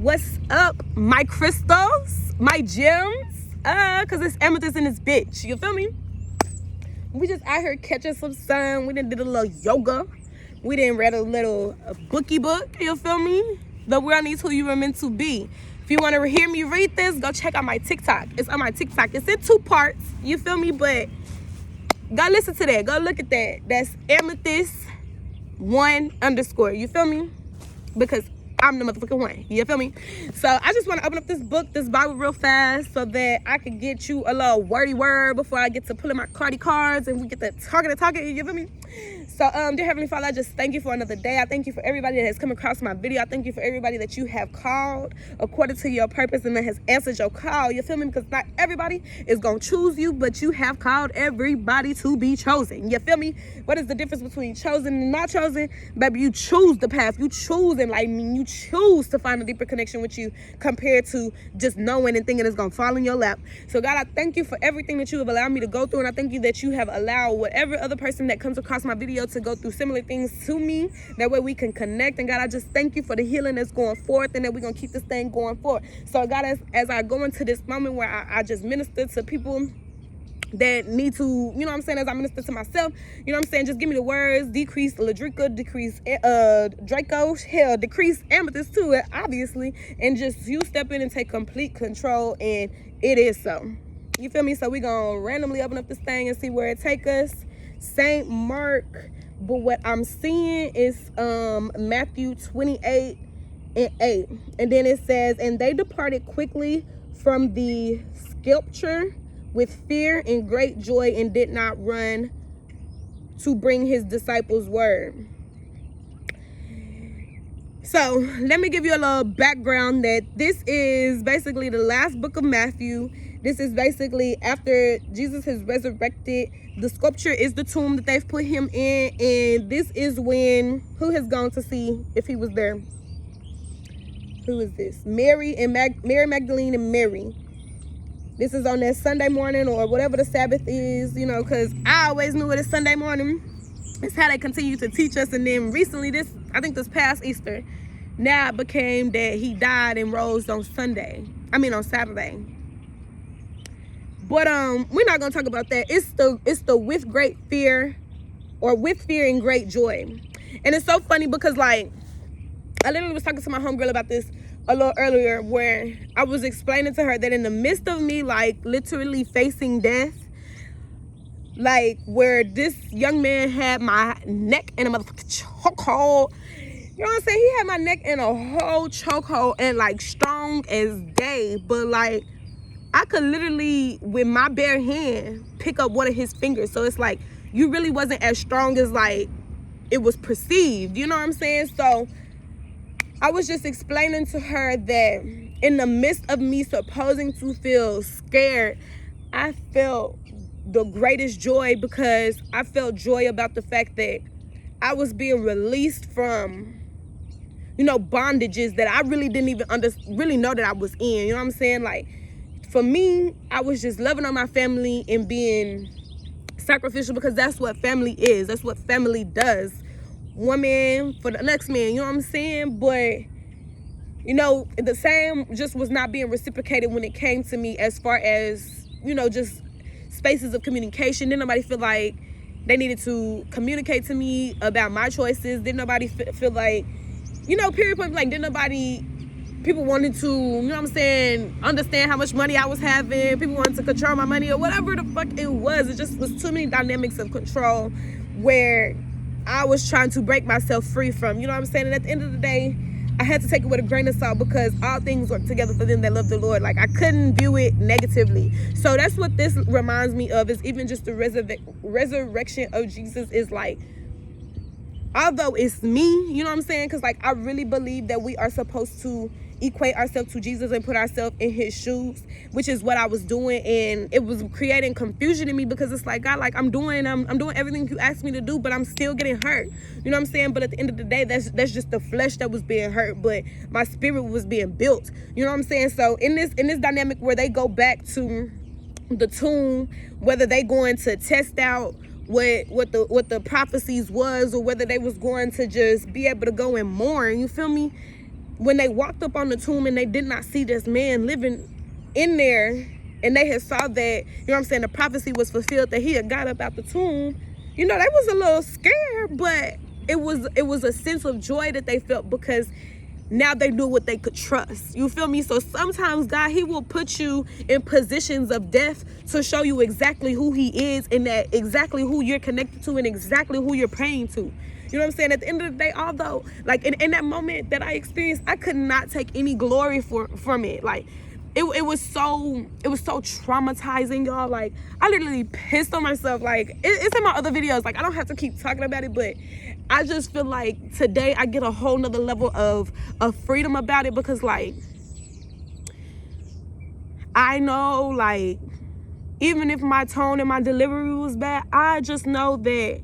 What's up, my crystals, my gems? Cause it's amethyst in this bitch. You feel me? We just out here catching some sun. We done did a little yoga. We done read a little bookie book. You feel me? The world needs who you were meant to be. If you want to hear me read this, go check out my TikTok. It's on my TikTok. It's in 2 parts. You feel me? But go listen to that. Go look at that. That's amethyst1_. You feel me? Because I'm the motherfucking one. You feel me? So I just want to open up this book, this Bible real fast so that I can get you a little wordy word before I get to pulling my Cardi cards and we get to talking. You feel me? So, dear Heavenly Father, I just thank you for another day. I thank you for everybody that has come across my video. I thank you for everybody that you have called according to your purpose and that has answered your call. You feel me? Because not everybody is going to choose you, but you have called everybody to be chosen. You feel me? What is the difference between chosen and not chosen? Baby, you choose the path. You choose enlightenment. You choose to find a deeper connection with you compared to just knowing and thinking it's going to fall in your lap. So, God, I thank you for everything that you have allowed me to go through, and I thank you that you have allowed whatever other person that comes across my video to go through similar things to me. That way we can connect. And God, I just thank you for the healing that's going forth and that we're going to keep this thing going forward. So God, as I go into this moment where I just minister to people that need to, you know what I'm saying, as I minister to myself, you know what I'm saying, just give me the words, decrease Ladrika, decrease Draco, hell, decrease Amethyst too, obviously, and just you step in and take complete control, and it is so. You feel me? So we gonna randomly open up this thing and see where it take us. Saint Mark, but what I'm seeing is Matthew 28:8, and then it says, and they departed quickly from the sculpture with fear and great joy, and did not run to bring his disciples word. So let me give you a little background that this is basically the last book of Matthew. This is basically after Jesus has resurrected. The sculpture is the tomb that they've put him in, and this is when, who has gone to see if he was there? Who is this? Mary Magdalene and Mary. This is on that Sunday morning or whatever the Sabbath is, you know, because I always knew it is Sunday morning. It's how they continue to teach us. And then recently, I think this past Easter, now it became that he died and rose on Saturday. But we're not gonna talk about that. It's the with great fear, or with fear and great joy. And it's so funny because, like, I literally was talking to my homegirl about this a little earlier, where I was explaining to her that in the midst of me, like, literally facing death, like, where this young man had my neck in a motherfucking chokehold. You know what I'm saying? He had my neck in a whole chokehold and, like, strong as day. But, like, I could literally, with my bare hand, pick up one of his fingers. So it's like, you really wasn't as strong as, like, it was perceived. You know what I'm saying? So I was just explaining to her that in the midst of me supposing to feel scared, I felt the greatest joy, because I felt joy about the fact that I was being released from, you know, bondages that I really didn't even really know that I was in. You know what I'm saying? Like, for me, I was just loving on my family and being sacrificial, because that's what family is. That's what family does. One man for the next man, you know what I'm saying? But, you know, the same just was not being reciprocated when it came to me, as far as, you know, just spaces of communication. Didn't nobody feel like they needed to communicate to me about my choices. Didn't nobody feel like, you know, period point, like, didn't nobody, people wanted to, you know what I'm saying, understand how much money I was having. People wanted to control my money or whatever the fuck it was. It just was too many dynamics of control where I was trying to break myself free from, you know what I'm saying? And at the end of the day, I had to take it with a grain of salt, because all things work together for them that love the Lord. Like, I couldn't view it negatively. So that's what this reminds me of, is even just the resurrection of Jesus is like, although it's me, you know what I'm saying? Because, like, I really believe that we are supposed to equate ourselves to Jesus and put ourselves in his shoes, which is what I was doing. And it was creating confusion in me, because it's like, God, like, I'm doing everything you asked me to do, but I'm still getting hurt. You know what I'm saying? But at the end of the day, that's just the flesh that was being hurt, but my spirit was being built. You know what I'm saying? So in this dynamic where they go back to the tomb, whether they going to test out what the prophecies was, or whether they was going to just be able to go and mourn, you feel me? when they walked up on the tomb and they did not see this man living in there, and they had saw that, you know what I'm saying, the prophecy was fulfilled, that he had got up out the tomb, you know, they was a little scared, but it was a sense of joy that they felt, because now they knew what they could trust. You feel me? So sometimes God, he will put you in positions of death to show you exactly who he is, and that exactly who you're connected to, and exactly who you're praying to. You know what I'm saying? At the end of the day, although, like, in that moment that I experienced, I could not take any glory from it. Like, it was so traumatizing, y'all. Like, I literally pissed on myself. Like, it's in my other videos. Like, I don't have to keep talking about it, but I just feel like today I get a whole nother level of freedom about it, because, like, I know, like, even if my tone and my delivery was bad, I just know that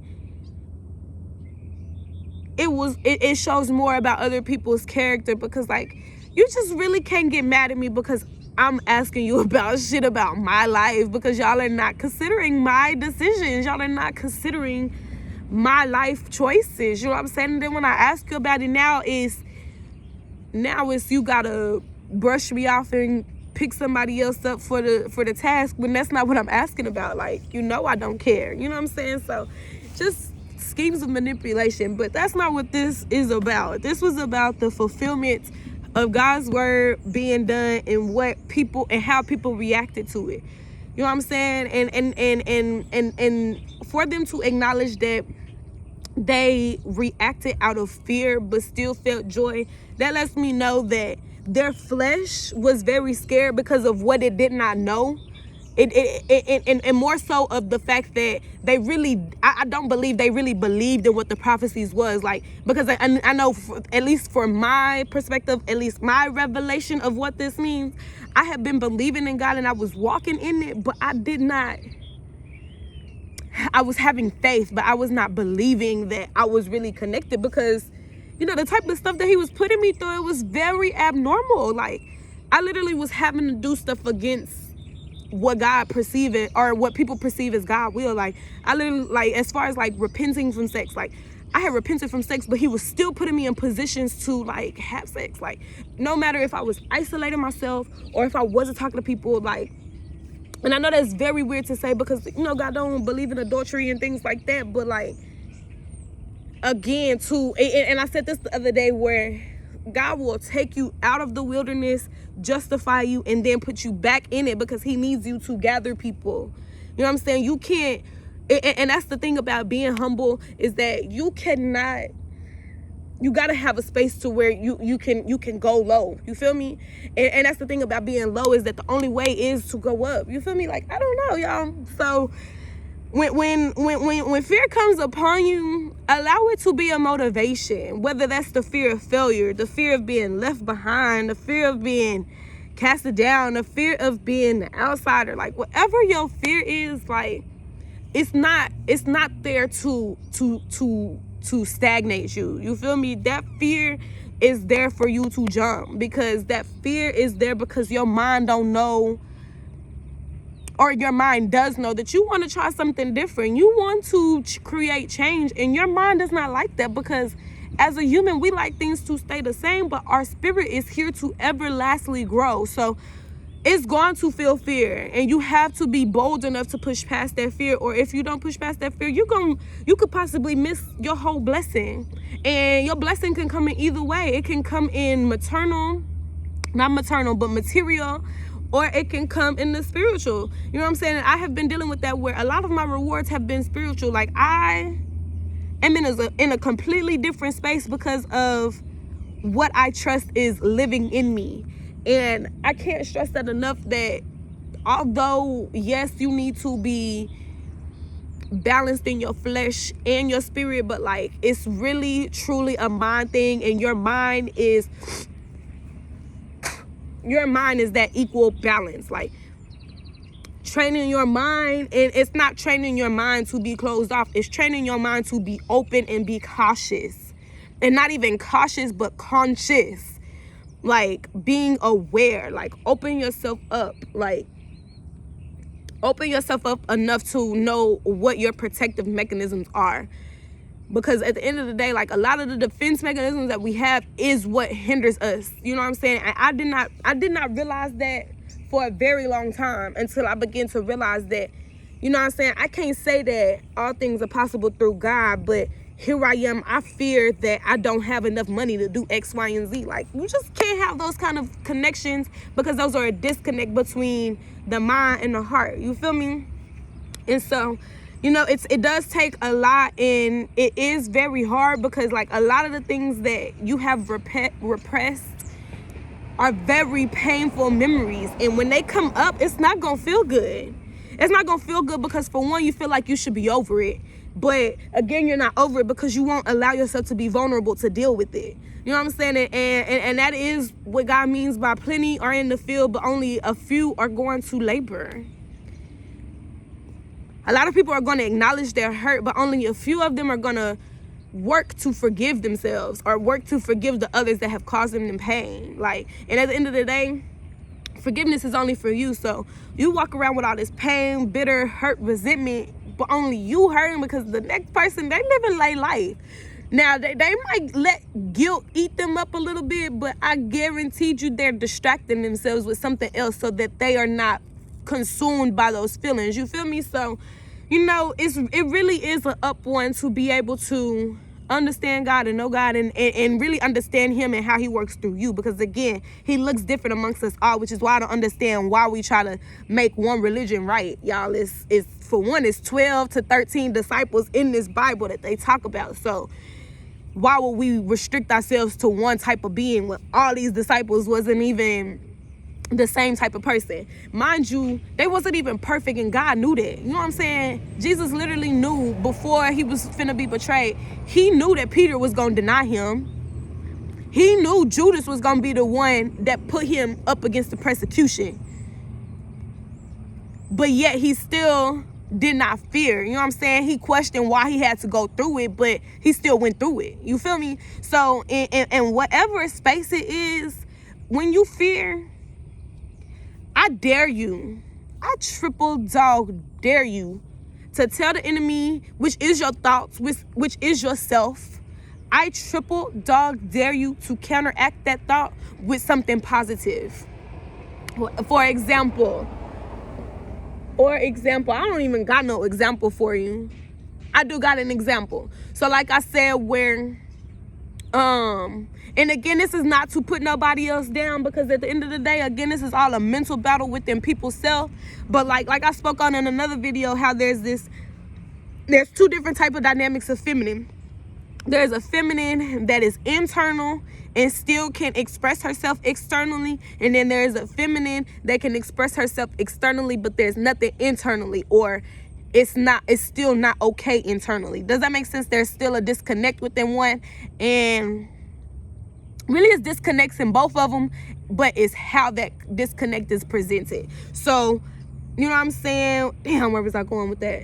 it shows more about other people's character, because, like, you just really can't get mad at me because I'm asking you about shit about my life, because y'all are not considering my decisions. Y'all are not considering my life choices. You know what I'm saying? And then when I ask you about it now it's you gotta brush me off and pick somebody else up for the task, when that's not what I'm asking about. Like, you know, I don't care. You know what I'm saying? So just schemes of manipulation, but that's not what this is about. This was about the fulfillment of God's word being done, and what people and how people reacted to it. You know what I'm saying? And for them to acknowledge that they reacted out of fear but still felt joy, that lets me know that their flesh was very scared because of what it did not know. And more so of the fact that they really, I don't believe they really believed in what the prophecies was. Like, because I know, at least for my perspective, at least my revelation of what this means, I have been believing in God and I was walking in it, but I was having faith, but I was not believing that I was really connected, because, you know, the type of stuff that he was putting me through, it was very abnormal. Like, I literally was having to do stuff against what God perceive it, or what people perceive as God will. Like, I literally, like, as far as like repenting from sex, like, I had repented from sex, but he was still putting me in positions to, like, have sex. Like, no matter if I was isolating myself or if I wasn't talking to people, like, and I know that's very weird to say, because, you know, God don't believe in adultery and things like that, but, like, again, too, and I said this the other day, where God will take you out of the wilderness, justify you, and then put you back in it, because he needs you to gather people. You know what I'm saying? You can't, and that's the thing about being humble, is that you cannot, you got to have a space to where you can go low. You feel me? And that's the thing about being low, is that the only way is to go up. You feel me? Like, I don't know, y'all. So when fear comes upon you, allow it to be a motivation, whether that's the fear of failure, the fear of being left behind, the fear of being casted down, the fear of being the outsider. Like, whatever your fear is, like, it's not there to stagnate you. You feel me? That fear is there for you to jump, because that fear is there because your mind don't know, or your mind does know, that you want to try something different. You want to create change, and your mind does not like that, because as a human, we like things to stay the same, but our spirit is here to everlastingly grow. So it's going to feel fear, and you have to be bold enough to push past that fear. Or if you don't push past that fear, you could possibly miss your whole blessing. And your blessing can come in either way. It can come in material, or it can come in the spiritual. You know what I'm saying? And I have been dealing with that, where a lot of my rewards have been spiritual. Like, I am in a completely different space because of what I trust is living in me. And I can't stress that enough, that although, yes, you need to be balanced in your flesh and your spirit, but, like, it's really truly a mind thing, and your mind is that equal balance. Like, training your mind, and it's not training your mind to be closed off, it's training your mind to be open and be cautious, and not even cautious but conscious. Like, being aware, like, open yourself up enough to know what your protective mechanisms are. Because at the end of the day, like, a lot of the defense mechanisms that we have is what hinders us. You know what I'm saying? And I did not realize that for a very long time until I began to realize that, you know what I'm saying, I can't say that all things are possible through God, but here I am, I fear that I don't have enough money to do X, Y, and Z. Like, you just can't have those kind of connections, because those are a disconnect between the mind and the heart. You feel me? And so, you know, it does take a lot, and it is very hard, because like a lot of the things that you have repressed are very painful memories, and when they come up, it's not gonna feel good. It's not gonna feel good because, for one, you feel like you should be over it, but again, you're not over it because you won't allow yourself to be vulnerable to deal with it. You know what I'm saying? And that is what God means by plenty are in the field, but only a few are going to labor. A lot of people are going to acknowledge their hurt, but only a few of them are going to work to forgive themselves or work to forgive the others that have caused them pain. Like, and at the end of the day, forgiveness is only for you. So you walk around with all this pain, bitter, hurt, resentment, but only you hurting because the next person, they living their life. Now, they might let guilt eat them up a little bit, but I guarantee you they're distracting themselves with something else so that they are not consumed by those feelings. You feel me? So, you know, it really is an up one to be able to understand God and know God and really understand him and how he works through you, because again, he looks different amongst us all, which is why I don't understand why we try to make one religion right. Y'all, it's for one, it's 12 to 13 disciples in this Bible that they talk about. So why would we restrict ourselves to one type of being when all these disciples wasn't even the same type of person? Mind you, they wasn't even perfect, and God knew that. You know what I'm saying? Jesus literally knew before he was finna be betrayed. He knew that Peter was gonna deny him. He knew Judas was gonna be the one that put him up against the persecution. But yet he still did not fear. You know what I'm saying? He questioned why he had to go through it, but he still went through it. You feel me? So in whatever space it is, when you fear, I dare you, I triple dog dare you to tell the enemy, which is your thoughts, which is yourself, I triple dog dare you to counteract that thought with something positive. For example, I don't even got no example for you. I do got an example. So like I said, where and again, this is not to put nobody else down, because at the end of the day, again, this is all a mental battle within people's self. But like I spoke on in another video, how there's two different type of dynamics of feminine. There's a feminine that is internal and still can express herself externally, and then there's a feminine that can express herself externally, but there's nothing internally, or it's still not okay internally. Does that make sense? There's still a disconnect within one, and really it's disconnects in both of them, but it's how that disconnect is presented. So, you know what I'm saying? Damn, where was I going with that?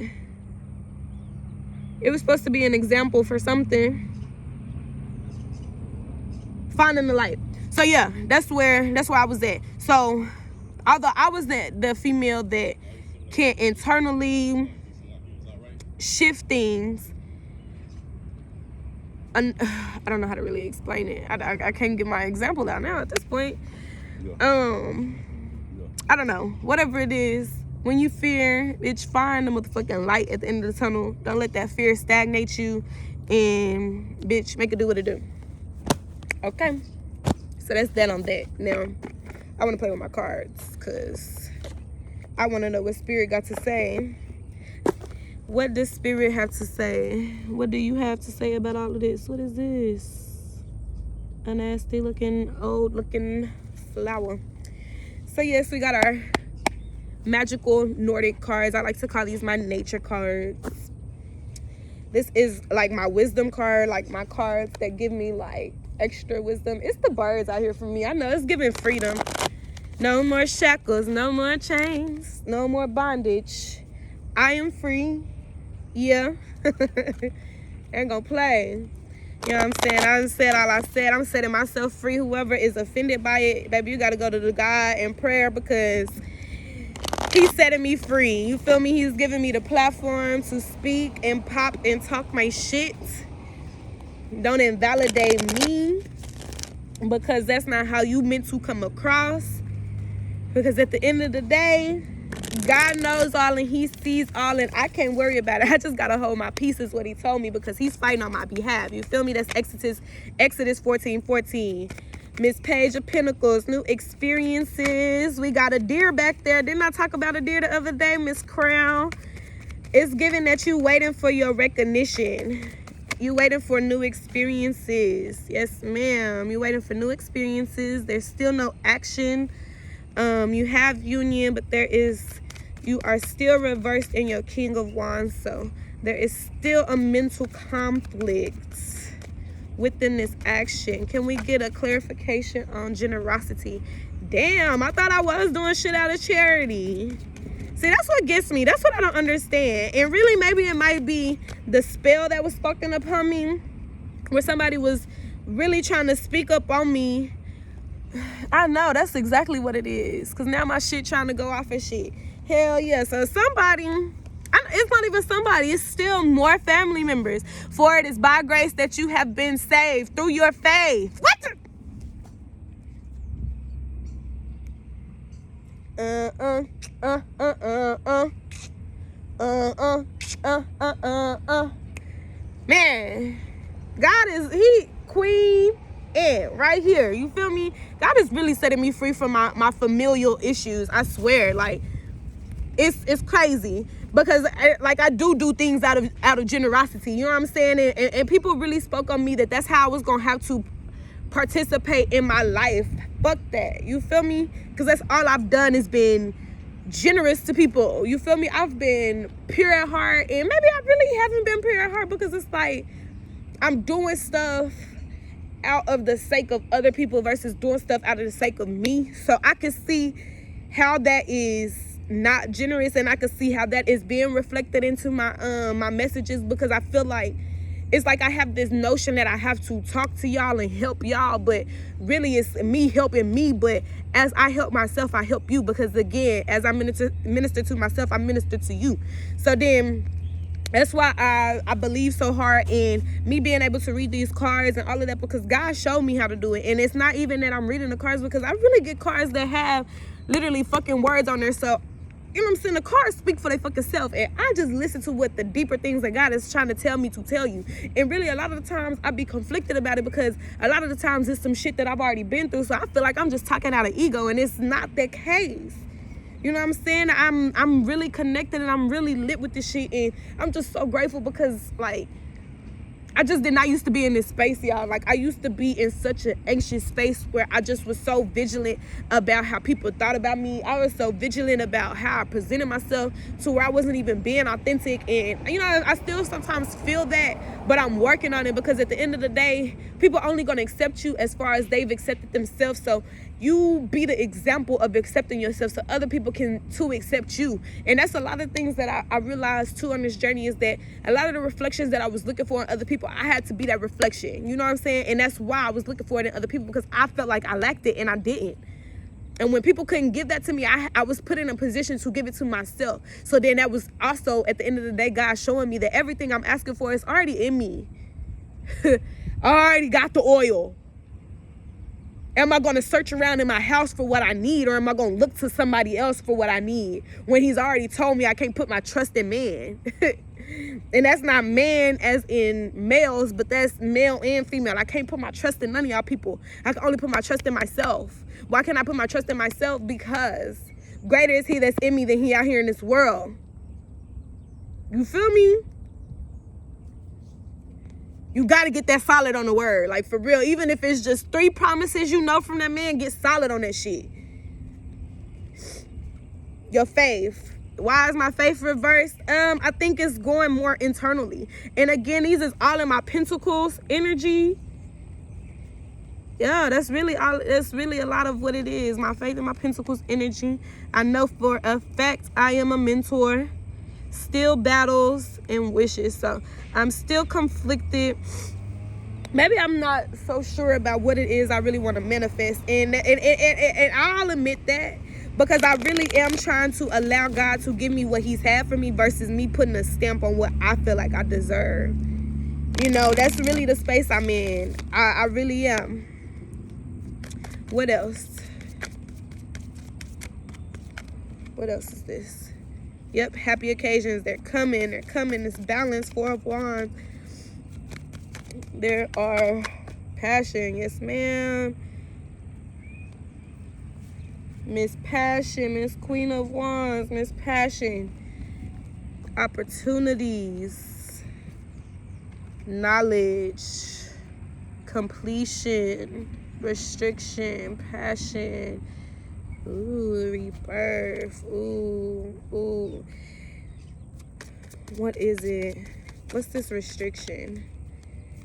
It was supposed to be an example for something. Finding the light. So yeah, that's where I was at. So although I was the female that can internally shift things, I don't know how to really explain it. I can't get my example out now at this point. I don't know. Whatever it is, when you fear, bitch, find the motherfucking light at the end of the tunnel. Don't let that fear stagnate you, and bitch, make it do what it do. Okay, so that's that on that. Now, I want to play with my cards because I want to know what Spirit got to say. What does Spirit have to say? What do you have to say about all of this? What is this? A nasty looking, old looking flower. So yes, we got our magical Nordic cards. I like to call these my nature cards. This is like my wisdom card, like my cards that give me like extra wisdom. It's the birds out here for me. I know it's giving freedom. No more shackles, no more chains, no more bondage. I am free. Yeah. Ain't gonna play. You know what I'm saying? I done said all I said. I'm setting myself free. Whoever is offended by it, baby, you gotta go to the God in prayer, because he's setting me free. You feel me? He's giving me the platform to speak and pop and talk my shit. Don't invalidate me, because that's not how you meant to come across. Because at the end of the day, God knows all and he sees all, and I can't worry about it. I just gotta hold my peace, is what he told me, because he's fighting on my behalf. You feel me? That's Exodus 14:14. Miss Page of Pentacles, new experiences. We got a deer back there. Didn't I talk about a deer the other day, Miss Crown? It's given that you waiting for your recognition. You waiting for new experiences. Yes, ma'am. You waiting for new experiences. There's still no action. You have union, but you are still reversed in your King of Wands. So there is still a mental conflict within this action. Can we get a clarification on generosity? Damn, I thought I was doing shit out of charity. See, that's what gets me. That's what I don't understand. And really, maybe it might be the spell that was spoken upon me, where somebody was really trying to speak up on me. I know, that's exactly what it is. Because now my shit trying to go off and shit. Hell yeah. So somebody, it's not even somebody, it's still more family members. For it is by grace that you have been saved through your faith. What the? Man, God is, queen and right here, you feel me? God is really setting me free from my familial issues. I swear, like, it's crazy, because I do things out of generosity, you know what I'm saying? And people really spoke on me that's how I was gonna have to participate in my life. Fuck that, you feel me? Because that's all I've done is been generous to people, you feel me? I've been pure at heart, and maybe I really haven't been pure at heart, because it's like I'm doing stuff out of the sake of other people versus doing stuff out of the sake of me. So I can see how that is not generous, and I can see how that is being reflected into my my messages, because I feel like it's like I have this notion that I have to talk to y'all and help y'all, but really it's me helping me. But as I help myself, I help you, because again, as I minister to myself, I minister to you. So then that's why I believe so hard in me being able to read these cards and all of that, because God showed me how to do it. And it's not even that I'm reading the cards, because I really get cards that have literally fucking words on there. So, you know what I'm saying? The cards speak for their fucking self. And I just listen to what the deeper things that God is trying to tell me to tell you. And really, a lot of the times I be conflicted about it, because a lot of the times it's some shit that I've already been through. So I feel like I'm just talking out of ego, and it's not the case. You know what I'm saying? I'm really connected, and I'm really lit with this shit, and I'm just so grateful, because like I just did not used to be in this space, y'all. Like, I used to be in such an anxious space where I just was so vigilant about how people thought about me. I was so vigilant about how I presented myself, to where I wasn't even being authentic. And, you know, I still sometimes feel that, but I'm working on it, because at the end of the day, people are only going to accept you as far as they've accepted themselves. So you be the example of accepting yourself, so other people can too accept you. And that's a lot of things that I realized too on this journey, is that a lot of the reflections that I was looking for in other people, I had to be that reflection. You know what I'm saying? And that's why I was looking for it in other people, because I felt like I lacked it and I didn't. And when people couldn't give that to me, I was put in a position to give it to myself. So then that was also, at the end of the day, God showing me that everything I'm asking for is already in me. I already got the oil. Am I going to search around in my house for what I need, or am I going to look to somebody else for what I need, when he's already told me I can't put my trust in man? And that's not man as in males, but that's male and female. I can't put my trust in none of y'all people. I can only put my trust in myself. Why can't I put my trust in myself? Because greater is he that's in me than he out here in this world. You feel me? You got to get that solid on the word. Like, for real. Even if it's just 3 promises you know from that man, get solid on that shit. Your faith. Why is my faith reversed? I think it's going more internally. And again, these is all in my pentacles energy. Yeah, that's really a lot of what it is. My faith in my pentacles energy. I know for a fact I am a mentor. Still battles and wishes. So I'm still conflicted. Maybe I'm not so sure about what it is I really want to manifest. And I'll admit that, because I really am trying to allow God to give me what he's had for me, versus me putting a stamp on what I feel like I deserve. You know, that's really the space I'm in. I really am. What else? What else is this? Yep, happy occasions. They're coming. They're coming. It's balance. 4 of Wands. There are passion. Yes, ma'am. Miss Passion. Miss Queen of Wands. Miss Passion. Opportunities. Knowledge. Completion. Restriction. Passion. Ooh, rebirth. Ooh. What is it? What's this restriction?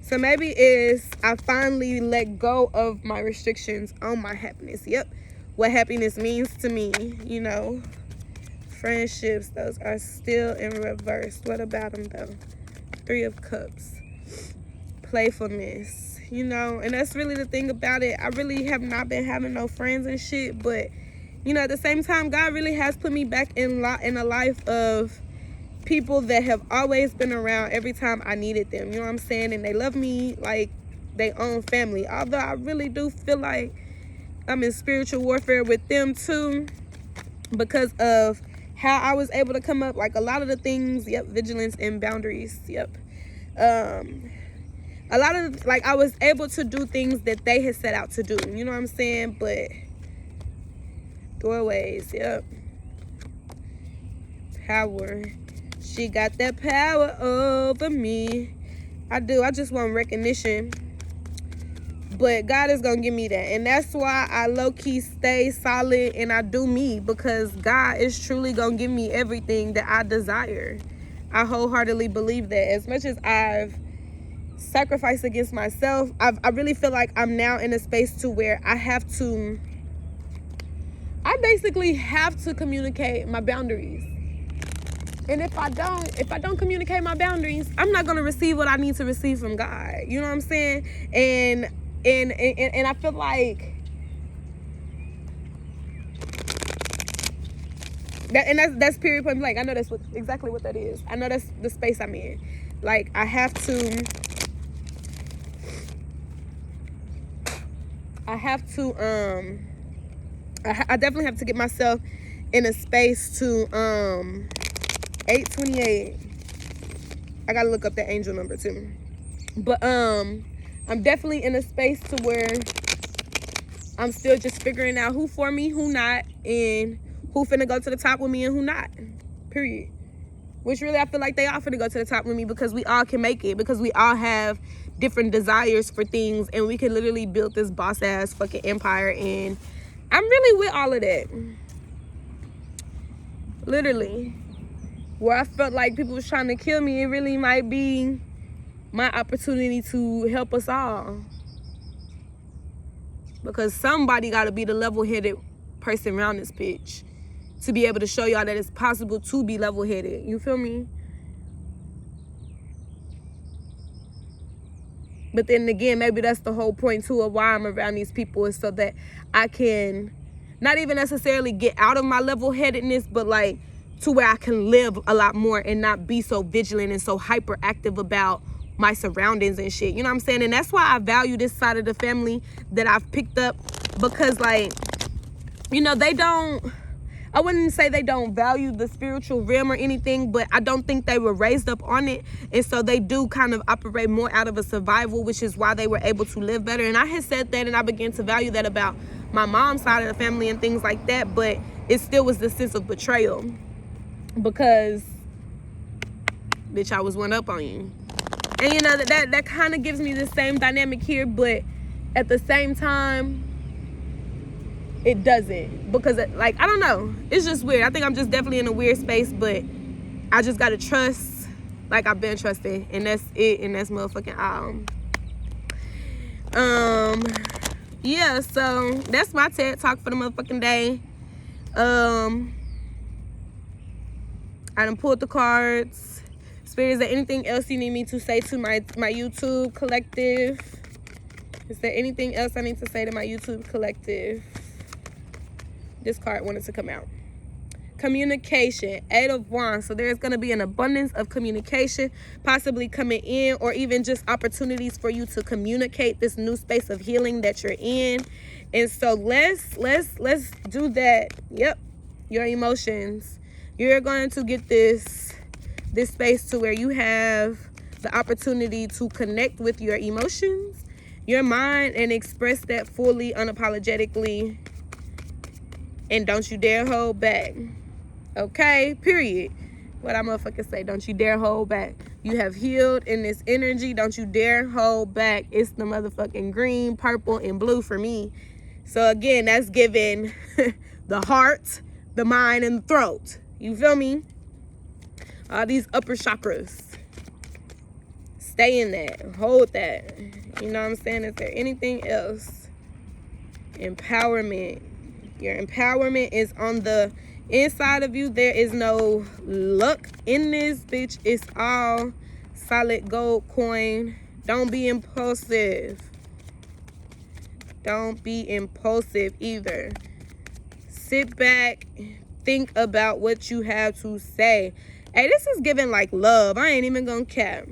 So maybe it's I finally let go of my restrictions on my happiness. Yep. What happiness means to me, you know. Friendships, those are still in reverse. What about them though? 3 of Cups. Playfulness, you know. And that's really the thing about it. I really have not been having no friends and shit, but you know, at the same time, God really has put me back in a life of people that have always been around every time I needed them. You know what I'm saying? And they love me like they own family. Although I really do feel like I'm in spiritual warfare with them too, because of how I was able to come up. Like a lot of the things, yep, vigilance and boundaries, yep. A lot of, like, I was able to do things that they had set out to do. You know what I'm saying? But doorways, yep. Power. She got that power over me. I do. I just want recognition. But God is going to give me that. And that's why I low-key stay solid and I do me. Because God is truly going to give me everything that I desire. I wholeheartedly believe that. As much as I've sacrificed against myself, I really feel like I'm now in a space to where I basically have to communicate my boundaries. And if I don't communicate my boundaries, I'm not going to receive what I need to receive from God. You know what I'm saying? And I feel like that, and that's period point blank. I know that's exactly what that is. I know that's the space I'm in. Like I definitely have to get myself in a space to 828. I gotta look up that angel number too. But I'm definitely in a space to where I'm still just figuring out who for me, who not, and who finna go to the top with me and who not. Period. Which really I feel like they all finna go to the top with me, because we all can make it, because we all have different desires for things, and we can literally build this boss ass fucking empire. And I'm really with all of that. Literally. Where I felt like people was trying to kill me, it really might be my opportunity to help us all. Because somebody got to be the level-headed person around this bitch to be able to show y'all that it's possible to be level-headed. You feel me? But then again, maybe that's the whole point too of why I'm around these people, is so that I can not even necessarily get out of my level-headedness, but like to where I can live a lot more and not be so vigilant and so hyperactive about my surroundings and shit. You know what I'm saying? And that's why I value this side of the family that I've picked up, because like, you know, I wouldn't say they don't value the spiritual realm or anything, but I don't think they were raised up on it. And so they do kind of operate more out of a survival, which is why they were able to live better. And I had said that, and I began to value that about my mom's side of the family and things like that. But it still was the sense of betrayal, because bitch, I was one up on you. And you know, that kind of gives me the same dynamic here, but at the same time, it doesn't. Because, like, I don't know. It's just weird. I think I'm just definitely in a weird space, but I just got to trust like I've been trusting. And that's it. And that's motherfucking all. Yeah, so that's my TED Talk for the motherfucking day. I done pulled the cards. Spirit, is there anything else you need me to say to my YouTube collective? Is there anything else I need to say to my YouTube collective? This card wanted to come out. Communication, 8 of Wands. So there's going to be an abundance of communication possibly coming in, or even just opportunities for you to communicate this new space of healing that you're in. And so let's do that. Yep. Your emotions. You're going to get this space to where you have the opportunity to connect with your emotions, your mind, and express that fully, unapologetically. And don't you dare hold back. Okay, period. What I motherfuckers say, don't you dare hold back. You have healed in this energy. Don't you dare hold back. It's the motherfucking green, purple, and blue for me. So again, that's giving the heart, the mind, and the throat. You feel me? All these upper chakras. Stay in that. Hold that. You know what I'm saying? Is there anything else? Empowerment. Your empowerment is on the inside of you. There is no luck in this, bitch. It's all solid gold coin. Don't be impulsive. Don't be impulsive either. Sit back. Think about what you have to say. Hey, this is giving like love. I ain't even gonna cap.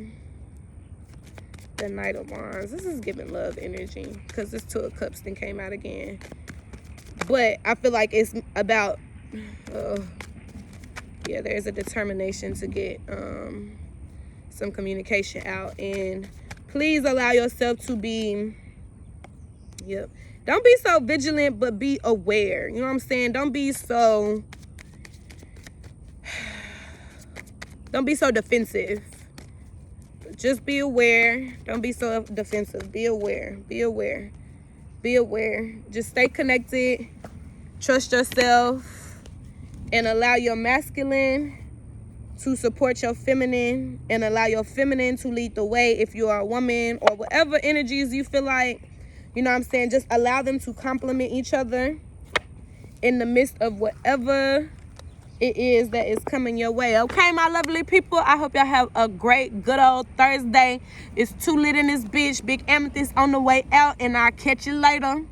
The Knight of Wands. This is giving love energy because this 2 of Cups then came out again. But I feel like it's about, yeah, there's a determination to get some communication out. And please allow yourself to be, yep. Don't be so vigilant, but be aware. You know what I'm saying? Don't be so defensive. Just be aware. Don't be so defensive. Be aware. Be aware. Be aware. Just stay connected. Trust yourself. And allow your masculine to support your feminine. And allow your feminine to lead the way if you are a woman. Or whatever energies you feel like. You know what I'm saying? Just allow them to complement each other. In the midst of whatever it is that is coming your way. Okay, my lovely people, I hope y'all have a great, good old Thursday. It's too lit in this bitch. Big amethyst on the way out, and I'll catch you later.